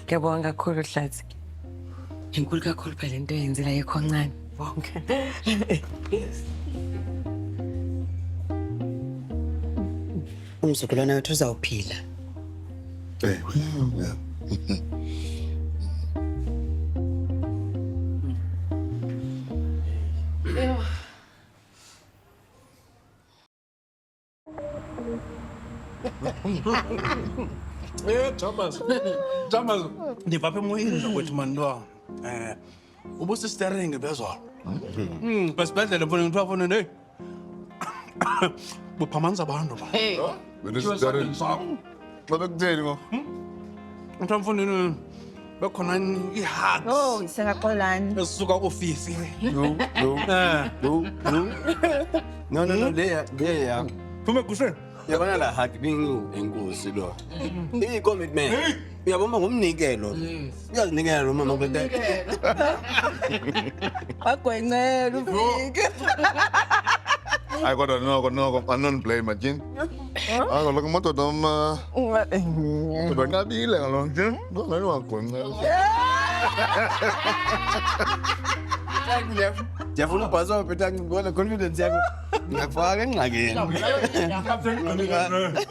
Ngiyabonga kakhulu Hlatsi. Inkulu kakhulu phela into eyenzile ayikho ncane. Bonke. Umzukulwana wethu uzawuphila. Yeah. Thomas. Ndiva apha emoyeni nokuthi mantwa. Ubusistering bezolo. Basibedlela mfana ngithiwa mfana hey. Buphamanisa abantu ba. Wena sitare. Babe kutheni ngo? Ngithiwa mfana bekhona iheart. Oh, siyaqolani. Esisuka kufifi. No, there. Phume kushe. Yabona la heart being enkosi lo. I commitment. Uyabona ngomnikelo. Uyazinikela lo mama bethe. Wagwencela ufike. Ay kodwa noko anon-blame majini. Kaloku amadoda nabile ngaloo nje. Ngani wagwencela. Ndiyafuna ubhaso waphetha ngibona confidence yakho. Ngiyakufaka engxakini.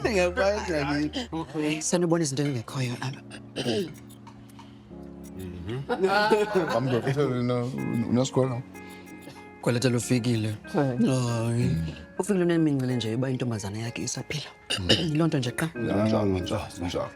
Ngiyakufaka engxakini. Sanibona izinto engekhoyo apha. Amntu unesikolo. Kweleta lufikile. Hayi. Ufikile unemincele nje uba intombazana yakhe isaphila. Yiloo nto nje qha. Njalo.